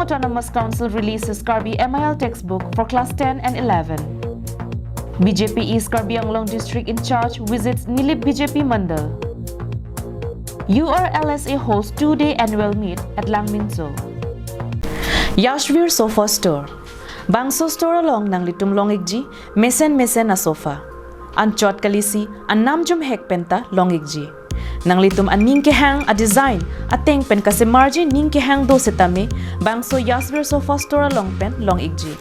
Autonomous Council releases Karbi MIL textbook for class 10 and 11. BJP East Karbi Anglong District in charge visits Nilip BJP Mandal. URLSA hosts 2-day annual meet at Langminso. Yashvir Sofa Store. Bangso store along nang litum longigji, mesen na sofa. An chot kalisi, an namjum hekpenta longigji. Nang litum an ningkehang a design, ateng pen kasi margin ningkehang do setame, bangso Yashvir Sofa Store along pen longigji.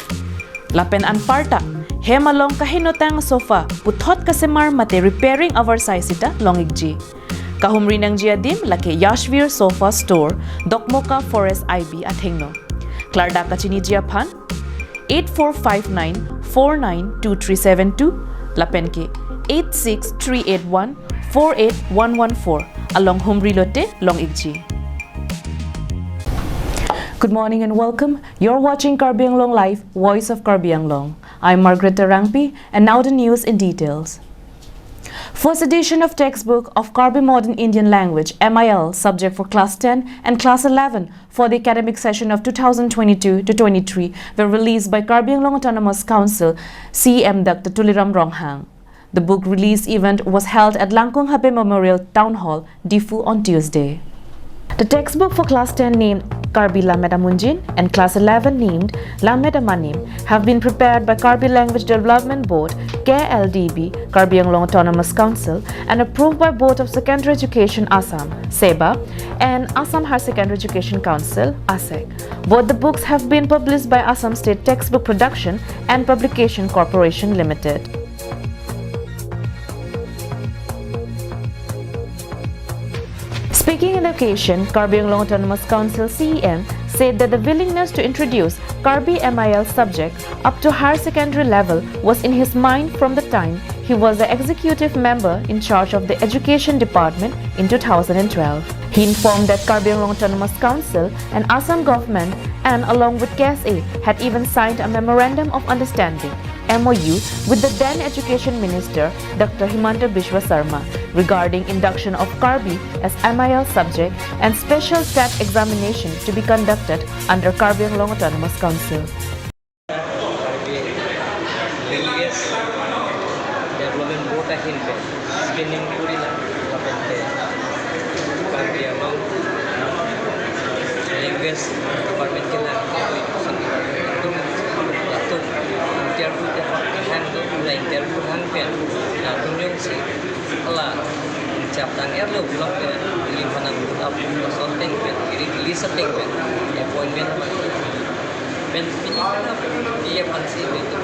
Lapen an parta, hema long kahinotang sofa, puthot kasi mar mate repairing oversize ita longigji. Kahumri ng Jiadim lake Yashvir Sofa Store, Dokmoka Forest IB at Hengno. Klarda Kachini Jiapan, 8459-492372, Lapenke 86381-48114, along Humri Lote, Longigji. Good morning and welcome. You're watching Karbi Anglong Live, Voice of Karbi Anglong. I'm Margaret Rangpi, and now the news in details. First edition of textbook of Karbi Modern Indian Language MIL subject for class 10 and class 11 for the academic session of 2022-23 were released by Karbi Anglong Autonomous Council CM Dr. Tuliram Ronghang. The book release event was held at Langkung Hape Memorial Town Hall, Difu on Tuesday. The textbook for class 10 named Karbi Lameda Munjin and class 11 named Lameda Manim have been prepared by Karbi Language Development Board KLDB, Karbi Anglong Autonomous Council, and approved by Board of Secondary Education Assam, SEBA, and Assam Higher Secondary Education Council, ASEC. Both the books have been published by Assam State Textbook Production and Publication Corporation Limited. Speaking in the occasion, Karbi Anglong Autonomous Council CEM said that the willingness to introduce Karbi MIL subject up to higher secondary level was in his mind from the time he was the executive member in charge of the Education Department in 2012. He informed that Karbi Anglong Autonomous Council and Assam government and along with KSA had even signed a Memorandum of Understanding MOU with the then Education Minister Dr. Himanta Biswa Sarma regarding induction of Karbi as MIL subject and special stat examination to be conducted under Karbi Anglong Autonomous Council. Development board akin pe screening kuri na kapente Karbi Anglong language department kila itu interview ke hang do na interview hang pe na tunyong si ala cap tang lo blog ke limpanan up something pe release something pe appointment pen dia pansi itu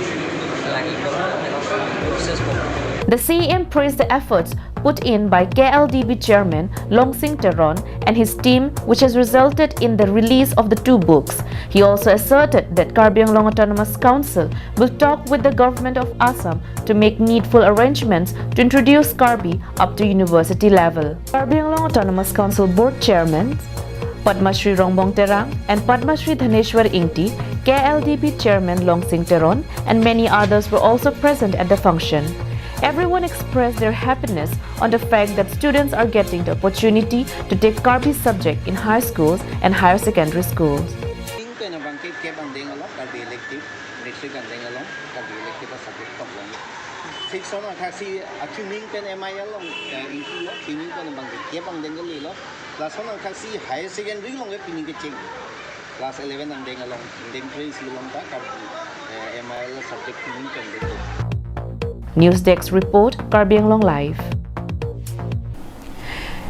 lagi proses. The CEM praised the efforts put in by KLDB Chairman Longsing Teron and his team, which has resulted in the release of the two books. He also asserted that Karbi Anglong Autonomous Council will talk with the government of Assam to make needful arrangements to introduce Karbi up to university level. Karbi Anglong Autonomous Council Board Chairman Padma Shri Rongbong Terang and Padma Shri Dhaneshwar Ingti, KLDB Chairman Longsing Teron, and many others were also present at the function. Everyone expressed their happiness on the fact that students are getting the opportunity to take Karbi subject in high schools and higher secondary schools. Class 11 ang deng along deng trace long ta MIL subject meaning kan. News Desk report Karbi Anglong Live.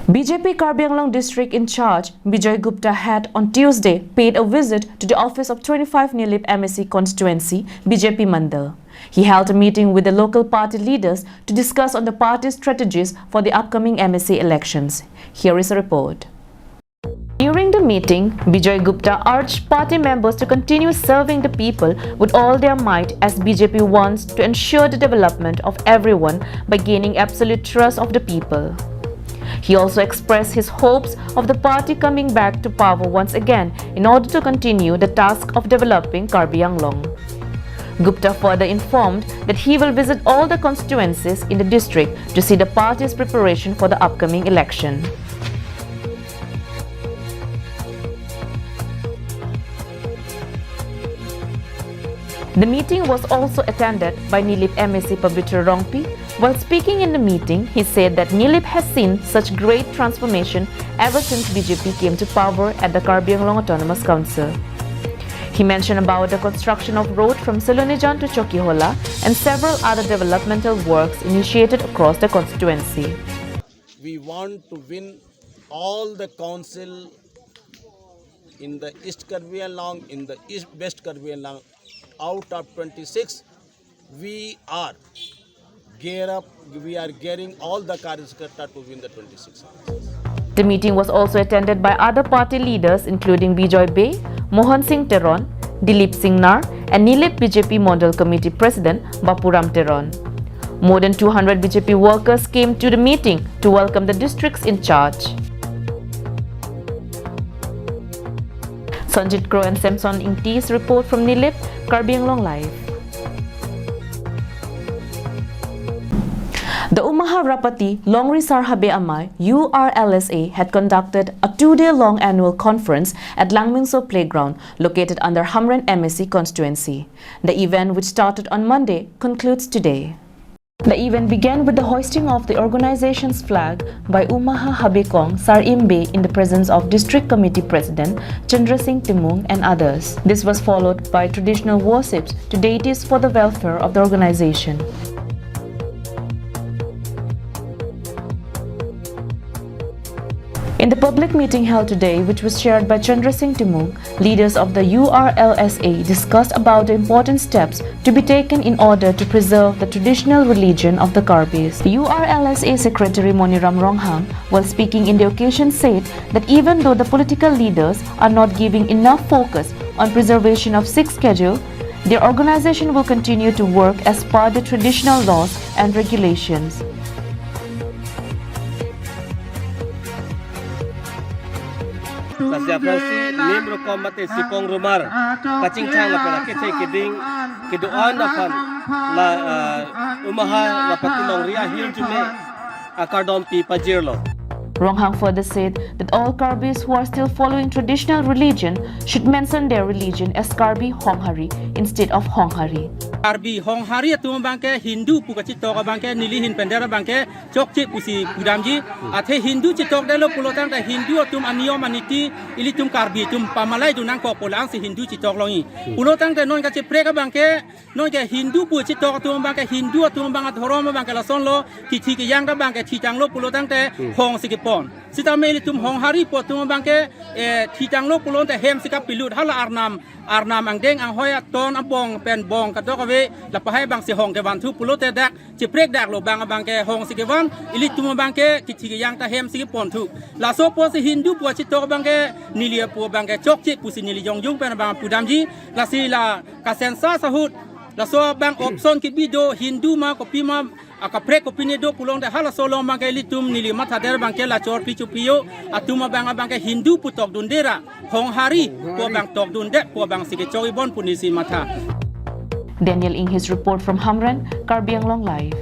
BJP Karbi Anglong District in charge Bijoy Gupta had on Tuesday paid a visit to the office of 25 Nilip MSC constituency BJP Mandal. He held a meeting with the local party leaders to discuss on the party's strategies for the upcoming MSC elections. Here is a report. During the meeting, Bijoy Gupta urged party members to continue serving the people with all their might as BJP wants to ensure the development of everyone by gaining absolute trust of the people. He also expressed his hopes of the party coming back to power once again in order to continue the task of developing Karbi Anglong. Gupta further informed that he will visit all the constituencies in the district to see the party's preparation for the upcoming election. The meeting was also attended by Nilip MEC Pavitra Rongpi. While speaking in the meeting, he said that Nilip has seen such great transformation ever since BJP came to power at the Karbi Anglong Autonomous Council. He mentioned about the construction of road from Silonijan to Chokihola and several other developmental works initiated across the constituency. We want to win all the council in the East Karbi Anglong, in the West Karbi Anglong. Out of 26, we are gearing all the Karyakarta to win the 26. The meeting was also attended by other party leaders including Bijoy Bey, Mohan Singh Teron, Dilip Singh Nar and Nilip BJP Model Committee President Bapuram Teron. More than 200 BJP workers came to the meeting to welcome the districts in charge. Sanjit Crow and Samson Ingti's report from Nilip, Karbi Anglong Live. The Umaha Rapati Longri Sarhabe Amay URLSA had conducted a 2-day-long annual conference at Langmingso Playground located under Hamran MSC constituency. The event, which started on Monday, concludes today. The event began with the hoisting of the organization's flag by Umaha Habekong Sar Imbe in the presence of District Committee President Chandra Singh Timung and others. This was followed by traditional worships to deities for the welfare of the organization. In the public meeting held today, which was chaired by Chandra Singh Timung, leaders of the URLSA discussed about the important steps to be taken in order to preserve the traditional religion of the Karbis. The URLSA Secretary Moniram Ronghang, while speaking in the occasion, said that even though the political leaders are not giving enough focus on preservation of Sikh schedule, their organization will continue to work as per the traditional laws and regulations. Siapa membro komite sipong rumar kacing chang la pera kece keding kedoan akan la umaha rapati longria hil jume akardom pi pajirlo. Ronghang further said that all Karbis who are still following traditional religion should mention their religion as Karbi Honghari instead of Honghari. Karbi Honghari tu bangke Hindu puka citok bangke nilihin pendera bangke cokcik pusi pudamji athe Hindu citok delo pulotang da Hindu tum anio maniti ili tum Karbi tum pamalai tu nang ko polang si Hindu citok longi pulotang da non ka cipreka bangke non ka Hindu pu citok tu bangke Hindu tu bangat horom bangke la sonlo kiti ke yang da bangke citang lo pulotang te hong sikipon sita meli tum Honghari po tu bangke citang lo pulon te hem sikap pilut hala arnam angdeng ang hoya ton ampong pen bong katok la pahai bang si hong ke wan thu pulote dak ci prek dak lo bang ke hong si ke wan ili tu bang ke ki ti yang ta hem si pon thu la so po si Hindu po ci to bang ke nilia po bang ke chok ci pu si nili jong jung pen bang pudamji la si la ka sensa sahut la so bang opson ki bido Hindu ma ko pima aka prek opini do pulong de hala solo bang ke litum nili mata der bang ke la chor pichu piyo atuma bang ke Hindu putok dundera Honghari po bang tok dunde po bang si ke choi bon punisi mata. Daniel Ing, his report from Hamran, Karbi Anglong Live.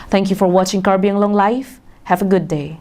Thank you for watching Karbi Anglong Live. Have a good day.